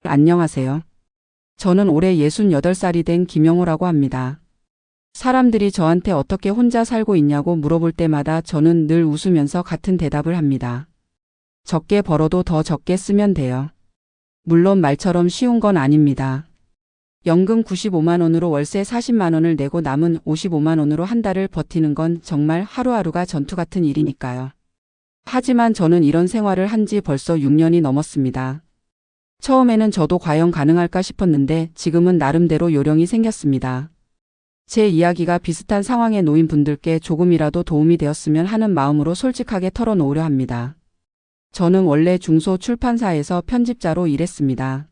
안녕하세요. 저는 올해 68살이 된 김영호라고 합니다. 사람들이 저한테 어떻게 혼자 살고 있냐고 물어볼 때마다 저는 늘 웃으면서 같은 대답을 합니다. 적게 벌어도 더 적게 쓰면 돼요. 물론 말처럼 쉬운 건 아닙니다. 연금 95만 원으로 월세 40만 원을 내고 남은 55만 원으로 한 달을 버티는 건 정말 하루하루가 전투 같은 일이니까요. 하지만 저는 이런 생활을 한 지 벌써 6년이 넘었습니다. 처음에는 저도 과연 가능할까 싶었는데 지금은 나름대로 요령이 생겼습니다. 제 이야기가 비슷한 상황에 놓인 분들께 조금이라도 도움이 되었으면 하는 마음으로 솔직하게 털어놓으려 합니다. 저는 원래 중소출판사에서 편집자로 일했습니다.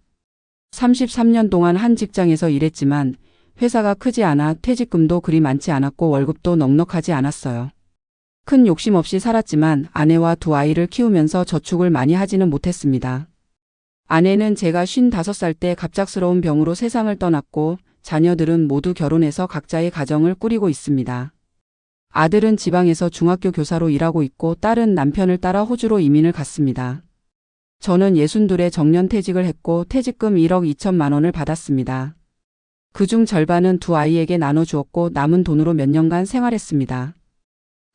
33년 동안 한 직장에서 일했지만 회사가 크지 않아 퇴직금도 그리 많지 않았고 월급도 넉넉하지 않았어요. 큰 욕심 없이 살았지만 아내와 두 아이를 키우면서 저축을 많이 하지는 못했습니다. 아내는 제가 55살 때 갑작스러운 병으로 세상을 떠났고 자녀들은 모두 결혼해서 각자의 가정을 꾸리고 있습니다. 아들은 지방에서 중학교 교사로 일하고 있고 딸은 남편을 따라 호주로 이민을 갔습니다. 저는 62에 정년퇴직을 했고 퇴직금 1억 2천만 원을 받았습니다. 그중 절반은 두 아이에게 나눠주었고 남은 돈으로 몇 년간 생활했습니다.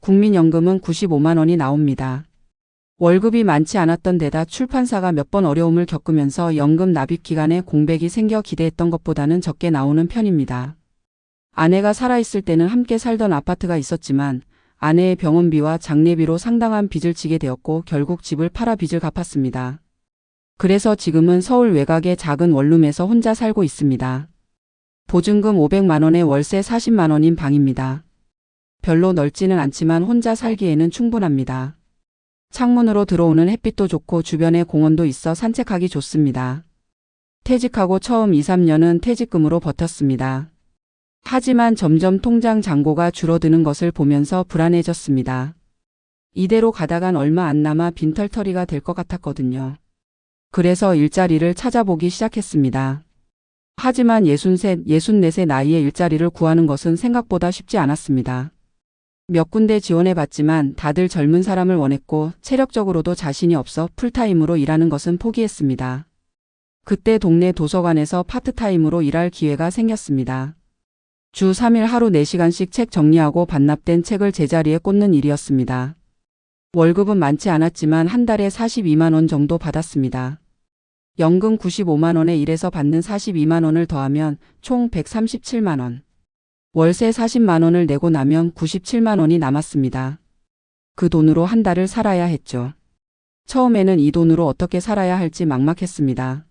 국민연금은 95만 원이 나옵니다. 월급이 많지 않았던 데다 출판사가 몇 번 어려움을 겪으면서 연금 납입 기간에 공백이 생겨 기대했던 것보다는 적게 나오는 편입니다. 아내가 살아있을 때는 함께 살던 아파트가 있었지만 아내의 병원비와 장례비로 상당한 빚을 지게 되었고 결국 집을 팔아 빚을 갚았습니다. 그래서 지금은 서울 외곽의 작은 원룸에서 혼자 살고 있습니다. 보증금 500만 원에 월세 40만 원인 방입니다. 별로 넓지는 않지만 혼자 살기에는 충분합니다. 창문으로 들어오는 햇빛도 좋고 주변에 공원도 있어 산책하기 좋습니다. 퇴직하고 처음 2, 3년은 퇴직금으로 버텼습니다. 하지만 점점 통장 잔고가 줄어드는 것을 보면서 불안해졌습니다. 이대로 가다간 얼마 안 남아 빈털터리가 될 것 같았거든요. 그래서 일자리를 찾아보기 시작했습니다. 하지만 63, 64세 나이에 일자리를 구하는 것은 생각보다 쉽지 않았습니다. 몇 군데 지원해봤지만 다들 젊은 사람을 원했고 체력적으로도 자신이 없어 풀타임으로 일하는 것은 포기했습니다. 그때 동네 도서관에서 파트타임으로 일할 기회가 생겼습니다. 주 3일 하루 4시간씩 책 정리하고 반납된 책을 제자리에 꽂는 일이었습니다. 월급은 많지 않았지만 한 달에 42만 원 정도 받았습니다. 연금 95만 원에 일해서 받는 42만 원을 더하면 총 137만 원. 월세 40만 원을 내고 나면 97만 원이 남았습니다. 그 돈으로 한 달을 살아야 했죠. 처음에는 이 돈으로 어떻게 살아야 할지 막막했습니다.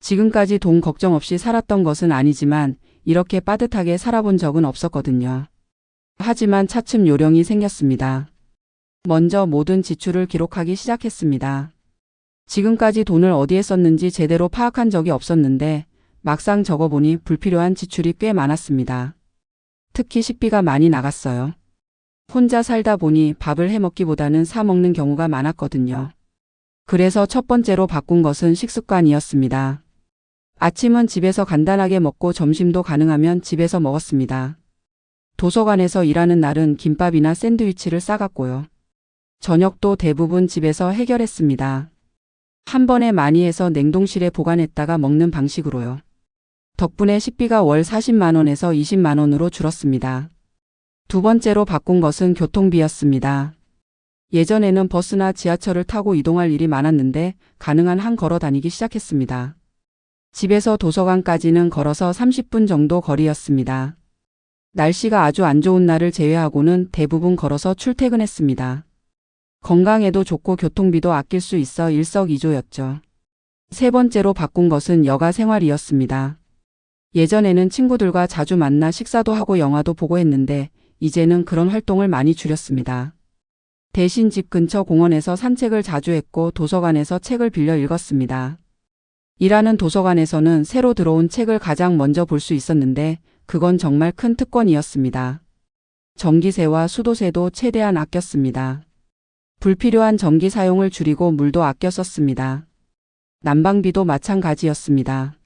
지금까지 돈 걱정 없이 살았던 것은 아니지만 이렇게 빠듯하게 살아본 적은 없었거든요. 하지만 차츰 요령이 생겼습니다. 먼저 모든 지출을 기록하기 시작했습니다. 지금까지 돈을 어디에 썼는지 제대로 파악한 적이 없었는데 막상 적어보니 불필요한 지출이 꽤 많았습니다. 특히 식비가 많이 나갔어요. 혼자 살다 보니 밥을 해먹기보다는 사 먹는 경우가 많았거든요. 그래서 첫 번째로 바꾼 것은 식습관이었습니다. 아침은 집에서 간단하게 먹고 점심도 가능하면 집에서 먹었습니다. 도서관에서 일하는 날은 김밥이나 샌드위치를 싸갔고요. 저녁도 대부분 집에서 해결했습니다. 한 번에 많이 해서 냉동실에 보관했다가 먹는 방식으로요. 덕분에 식비가 월 40만 원에서 20만 원으로 줄었습니다. 두 번째로 바꾼 것은 교통비였습니다. 예전에는 버스나 지하철을 타고 이동할 일이 많았는데 가능한 한 걸어 다니기 시작했습니다. 집에서 도서관까지는 걸어서 30분 정도 거리였습니다. 날씨가 아주 안 좋은 날을 제외하고는 대부분 걸어서 출퇴근했습니다. 건강에도 좋고 교통비도 아낄 수 있어 일석이조였죠. 세 번째로 바꾼 것은 여가 생활이었습니다. 예전에는 친구들과 자주 만나 식사도 하고 영화도 보고 했는데 이제는 그런 활동을 많이 줄였습니다. 대신 집 근처 공원에서 산책을 자주 했고 도서관에서 책을 빌려 읽었습니다. 일하는 도서관에서는 새로 들어온 책을 가장 먼저 볼 수 있었는데 그건 정말 큰 특권이었습니다. 전기세와 수도세도 최대한 아꼈습니다. 불필요한 전기 사용을 줄이고 물도 아껴 썼습니다. 난방비도 마찬가지였습니다.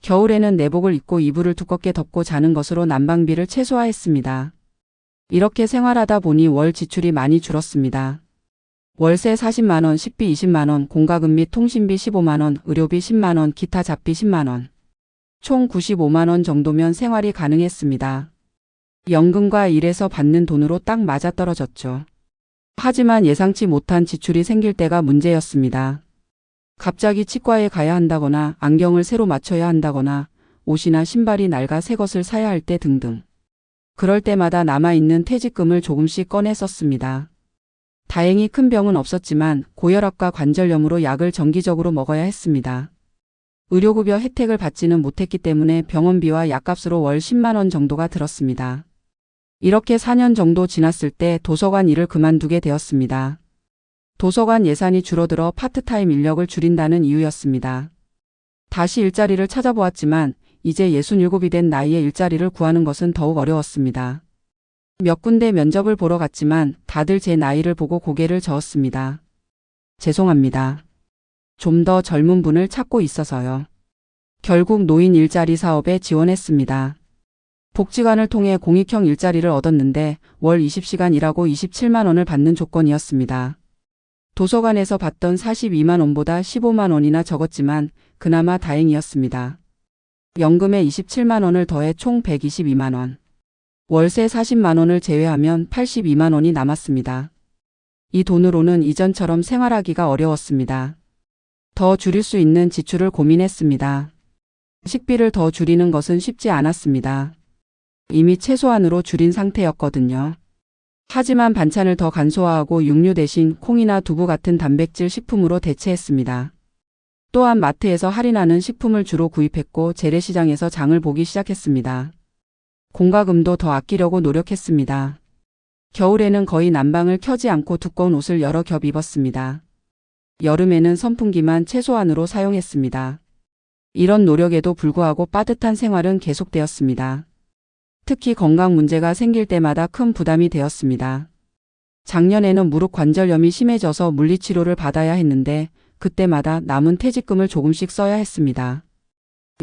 겨울에는 내복을 입고 이불을 두껍게 덮고 자는 것으로 난방비를 최소화했습니다. 이렇게 생활하다 보니 월 지출이 많이 줄었습니다. 월세 40만원, 식비 20만원, 공과금 및 통신비 15만원, 의료비 10만원, 기타 잡비 10만원. 총 95만원 정도면 생활이 가능했습니다. 연금과 일에서 받는 돈으로 딱 맞아떨어졌죠. 하지만 예상치 못한 지출이 생길 때가 문제였습니다. 갑자기 치과에 가야 한다거나 안경을 새로 맞춰야 한다거나 옷이나 신발이 낡아 새 것을 사야 할 때 등등. 그럴 때마다 남아있는 퇴직금을 조금씩 꺼내 썼습니다. 다행히 큰 병은 없었지만 고혈압과 관절염으로 약을 정기적으로 먹어야 했습니다. 의료급여 혜택을 받지는 못했기 때문에 병원비와 약값으로 월 10만원 정도가 들었습니다. 이렇게 4년 정도 지났을 때 도서관 일을 그만두게 되었습니다. 도서관 예산이 줄어들어 파트타임 인력을 줄인다는 이유였습니다. 다시 일자리를 찾아보았지만 이제 67이 된 나이에 일자리를 구하는 것은 더욱 어려웠습니다. 몇 군데 면접을 보러 갔지만 다들 제 나이를 보고 고개를 저었습니다. 죄송합니다. 좀 더 젊은 분을 찾고 있어서요. 결국 노인 일자리 사업에 지원했습니다. 복지관을 통해 공익형 일자리를 얻었는데 월 20시간 일하고 27만 원을 받는 조건이었습니다. 도서관에서 받던 42만 원보다 15만 원이나 적었지만 그나마 다행이었습니다. 연금에 27만 원을 더해 총 122만 원. 월세 40만 원을 제외하면 82만 원이 남았습니다. 이 돈으로는 이전처럼 생활하기가 어려웠습니다. 더 줄일 수 있는 지출을 고민했습니다. 식비를 더 줄이는 것은 쉽지 않았습니다. 이미 최소한으로 줄인 상태였거든요. 하지만 반찬을 더 간소화하고 육류 대신 콩이나 두부 같은 단백질 식품으로 대체했습니다. 또한 마트에서 할인하는 식품을 주로 구입했고 재래시장에서 장을 보기 시작했습니다. 공과금도 더 아끼려고 노력했습니다. 겨울에는 거의 난방을 켜지 않고 두꺼운 옷을 여러 겹 입었습니다. 여름에는 선풍기만 최소한으로 사용했습니다. 이런 노력에도 불구하고 빠듯한 생활은 계속되었습니다. 특히 건강 문제가 생길 때마다 큰 부담이 되었습니다. 작년에는 무릎 관절염이 심해져서 물리치료를 받아야 했는데 그때마다 남은 퇴직금을 조금씩 써야 했습니다.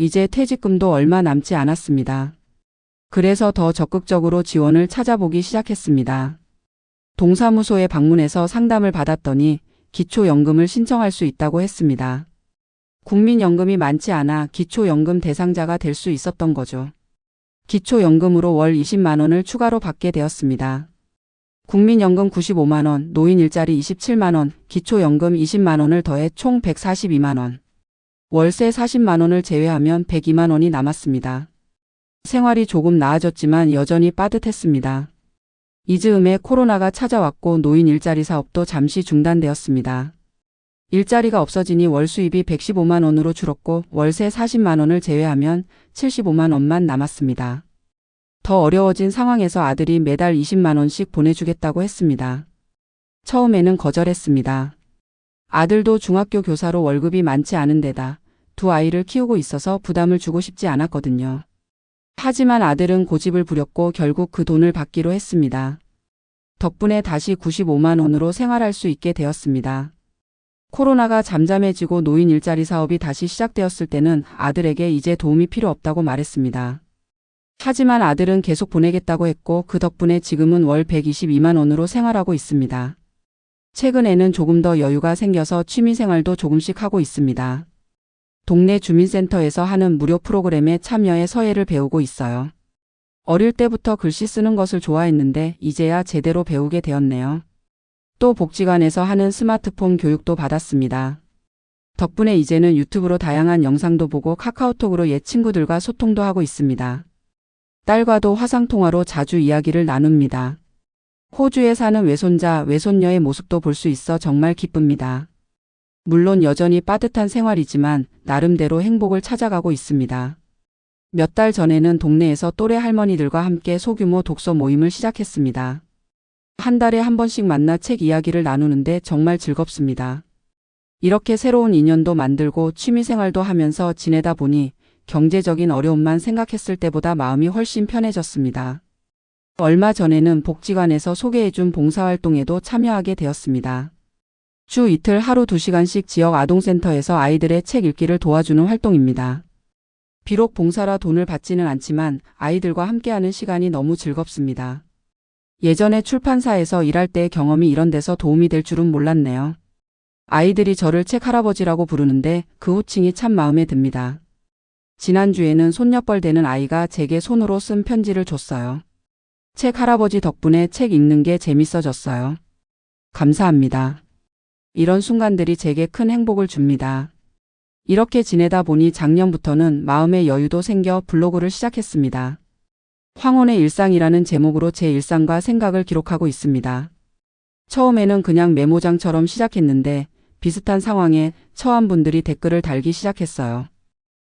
이제 퇴직금도 얼마 남지 않았습니다. 그래서 더 적극적으로 지원을 찾아보기 시작했습니다. 동사무소에 방문해서 상담을 받았더니 기초연금을 신청할 수 있다고 했습니다. 국민연금이 많지 않아 기초연금 대상자가 될 수 있었던 거죠. 기초연금으로 월 20만 원을 추가로 받게 되었습니다. 국민연금 95만 원, 노인 일자리 27만 원, 기초연금 20만 원을 더해 총 142만 원. 월세 40만 원을 제외하면 102만 원이 남았습니다. 생활이 조금 나아졌지만 여전히 빠듯했습니다. 이 즈음에 코로나가 찾아왔고 노인 일자리 사업도 잠시 중단되었습니다. 일자리가 없어지니 월 수입이 115만 원으로 줄었고 월세 40만 원을 제외하면 75만 원만 남았습니다. 더 어려워진 상황에서 아들이 매달 20만 원씩 보내주겠다고 했습니다. 처음에는 거절했습니다. 아들도 중학교 교사로 월급이 많지 않은 데다 두 아이를 키우고 있어서 부담을 주고 싶지 않았거든요. 하지만 아들은 고집을 부렸고 결국 그 돈을 받기로 했습니다. 덕분에 다시 95만 원으로 생활할 수 있게 되었습니다. 코로나가 잠잠해지고 노인 일자리 사업이 다시 시작되었을 때는 아들에게 이제 도움이 필요 없다고 말했습니다. 하지만 아들은 계속 보내겠다고 했고 그 덕분에 지금은 월 122만 원으로 생활하고 있습니다. 최근에는 조금 더 여유가 생겨서 취미생활도 조금씩 하고 있습니다. 동네 주민센터에서 하는 무료 프로그램에 참여해 서예를 배우고 있어요. 어릴 때부터 글씨 쓰는 것을 좋아했는데 이제야 제대로 배우게 되었네요. 또 복지관에서 하는 스마트폰 교육도 받았습니다. 덕분에 이제는 유튜브로 다양한 영상도 보고 카카오톡으로 옛 친구들과 소통도 하고 있습니다. 딸과도 화상통화로 자주 이야기를 나눕니다. 호주에 사는 외손자, 외손녀의 모습도 볼 수 있어 정말 기쁩니다. 물론 여전히 빠듯한 생활이지만 나름대로 행복을 찾아가고 있습니다. 몇 달 전에는 동네에서 또래 할머니들과 함께 소규모 독서 모임을 시작했습니다. 한 달에 한 번씩 만나 책 이야기를 나누는데 정말 즐겁습니다. 이렇게 새로운 인연도 만들고 취미생활도 하면서 지내다 보니 경제적인 어려움만 생각했을 때보다 마음이 훨씬 편해졌습니다. 얼마 전에는 복지관에서 소개해준 봉사활동에도 참여하게 되었습니다. 주 이틀 하루 2시간씩 지역 아동센터에서 아이들의 책 읽기를 도와주는 활동입니다. 비록 봉사라 돈을 받지는 않지만 아이들과 함께하는 시간이 너무 즐겁습니다. 예전에 출판사에서 일할 때의 경험이 이런 데서 도움이 될 줄은 몰랐네요. 아이들이 저를 책 할아버지라고 부르는데 그 호칭이 참 마음에 듭니다. 지난주에는 손녀뻘 되는 아이가 제게 손으로 쓴 편지를 줬어요. 책 할아버지 덕분에 책 읽는 게 재밌어졌어요. 감사합니다. 이런 순간들이 제게 큰 행복을 줍니다. 이렇게 지내다 보니 작년부터는 마음의 여유도 생겨 블로그를 시작했습니다. 황혼의 일상이라는 제목으로 제 일상과 생각을 기록하고 있습니다. 처음에는 그냥 메모장처럼 시작했는데 비슷한 상황에 처한 분들이 댓글을 달기 시작했어요.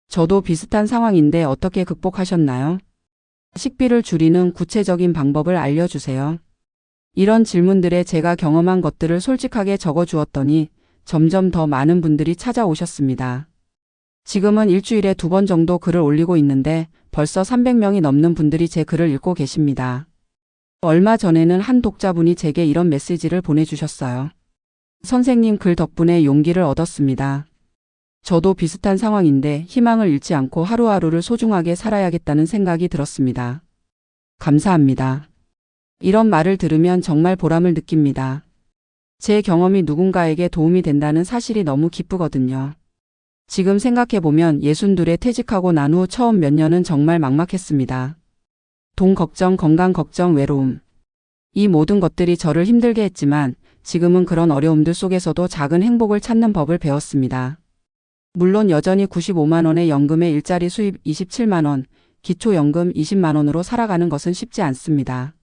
저도 비슷한 상황인데 어떻게 극복하셨나요? 식비를 줄이는 구체적인 방법을 알려주세요. 이런 질문들에 제가 경험한 것들을 솔직하게 적어주었더니 점점 더 많은 분들이 찾아오셨습니다. 지금은 일주일에 2번 정도 글을 올리고 있는데 벌써 300명이 넘는 분들이 제 글을 읽고 계십니다. 얼마 전에는 한 독자분이 제게 이런 메시지를 보내주셨어요. 선생님 글 덕분에 용기를 얻었습니다. 저도 비슷한 상황인데 희망을 잃지 않고 하루하루를 소중하게 살아야겠다는 생각이 들었습니다. 감사합니다. 이런 말을 들으면 정말 보람을 느낍니다. 제 경험이 누군가에게 도움이 된다는 사실이 너무 기쁘거든요. 지금 생각해보면 62에 퇴직하고 난 후 처음 몇 년은 정말 막막했습니다. 돈 걱정, 건강 걱정, 외로움. 이 모든 것들이 저를 힘들게 했지만 지금은 그런 어려움들 속에서도 작은 행복을 찾는 법을 배웠습니다. 물론 여전히 95만 원의 연금에 일자리 수입 27만 원, 기초연금 20만 원으로 살아가는 것은 쉽지 않습니다.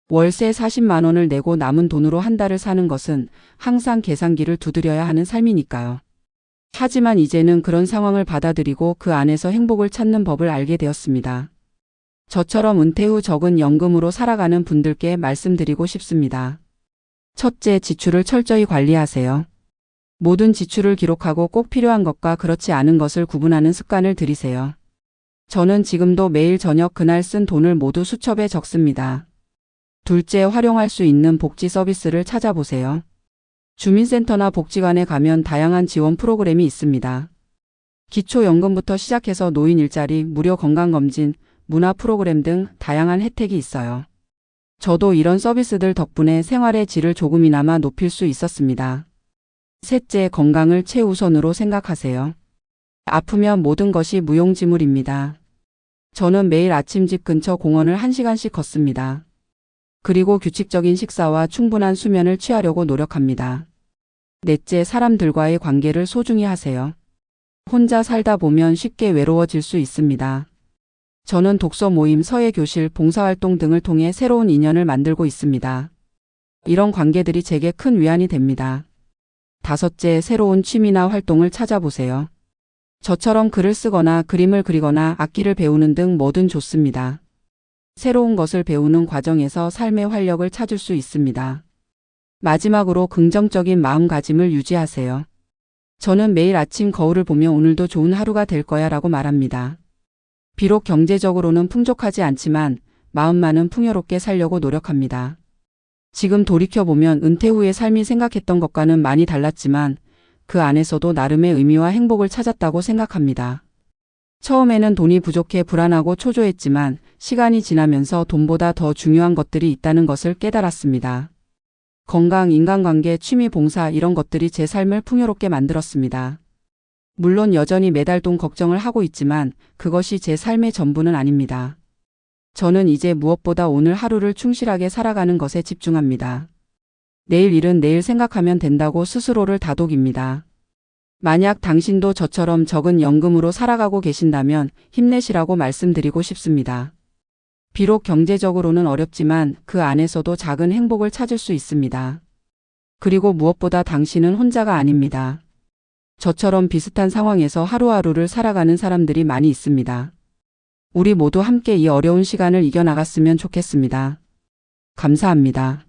월세 40만 원을 내고 남은 돈으로 한 달을 사는 것은 항상 계산기를 두드려야 하는 삶이니까요. 하지만 이제는 그런 상황을 받아들이고 그 안에서 행복을 찾는 법을 알게 되었습니다. 저처럼 은퇴 후 적은 연금으로 살아가는 분들께 말씀드리고 싶습니다. 첫째, 지출을 철저히 관리하세요. 모든 지출을 기록하고 꼭 필요한 것과 그렇지 않은 것을 구분하는 습관을 들이세요. 저는 지금도 매일 저녁 그날 쓴 돈을 모두 수첩에 적습니다. 둘째, 활용할 수 있는 복지 서비스를 찾아보세요. 주민센터나 복지관에 가면 다양한 지원 프로그램이 있습니다. 기초연금부터 시작해서 노인 일자리, 무료 건강검진, 문화 프로그램 등 다양한 혜택이 있어요. 저도 이런 서비스들 덕분에 생활의 질을 조금이나마 높일 수 있었습니다. 셋째, 건강을 최우선으로 생각하세요. 아프면 모든 것이 무용지물입니다. 저는 매일 아침 집 근처 공원을 1시간씩 걷습니다. 그리고 규칙적인 식사와 충분한 수면을 취하려고 노력합니다. 넷째, 사람들과의 관계를 소중히 하세요. 혼자 살다 보면 쉽게 외로워질 수 있습니다. 저는 독서 모임, 서예 교실, 봉사활동 등을 통해 새로운 인연을 만들고 있습니다. 이런 관계들이 제게 큰 위안이 됩니다. 다섯째, 새로운 취미나 활동을 찾아보세요. 저처럼 글을 쓰거나 그림을 그리거나 악기를 배우는 등 뭐든 좋습니다. 새로운 것을 배우는 과정에서 삶의 활력을 찾을 수 있습니다. 마지막으로 긍정적인 마음가짐을 유지하세요. 저는 매일 아침 거울을 보며 오늘도 좋은 하루가 될 거야 라고 말합니다. 비록 경제적으로는 풍족하지 않지만 마음만은 풍요롭게 살려고 노력합니다. 지금 돌이켜보면 은퇴 후의 삶이 생각했던 것과는 많이 달랐지만 그 안에서도 나름의 의미와 행복을 찾았다고 생각합니다. 처음에는 돈이 부족해 불안하고 초조했지만 시간이 지나면서 돈보다 더 중요한 것들이 있다는 것을 깨달았습니다. 건강, 인간관계, 취미, 봉사 이런 것들이 제 삶을 풍요롭게 만들었습니다. 물론 여전히 매달 돈 걱정을 하고 있지만 그것이 제 삶의 전부는 아닙니다. 저는 이제 무엇보다 오늘 하루를 충실하게 살아가는 것에 집중합니다. 내일 일은 내일 생각하면 된다고 스스로를 다독입니다. 만약 당신도 저처럼 적은 연금으로 살아가고 계신다면 힘내시라고 말씀드리고 싶습니다. 비록 경제적으로는 어렵지만 그 안에서도 작은 행복을 찾을 수 있습니다. 그리고 무엇보다 당신은 혼자가 아닙니다. 저처럼 비슷한 상황에서 하루하루를 살아가는 사람들이 많이 있습니다. 우리 모두 함께 이 어려운 시간을 이겨나갔으면 좋겠습니다. 감사합니다.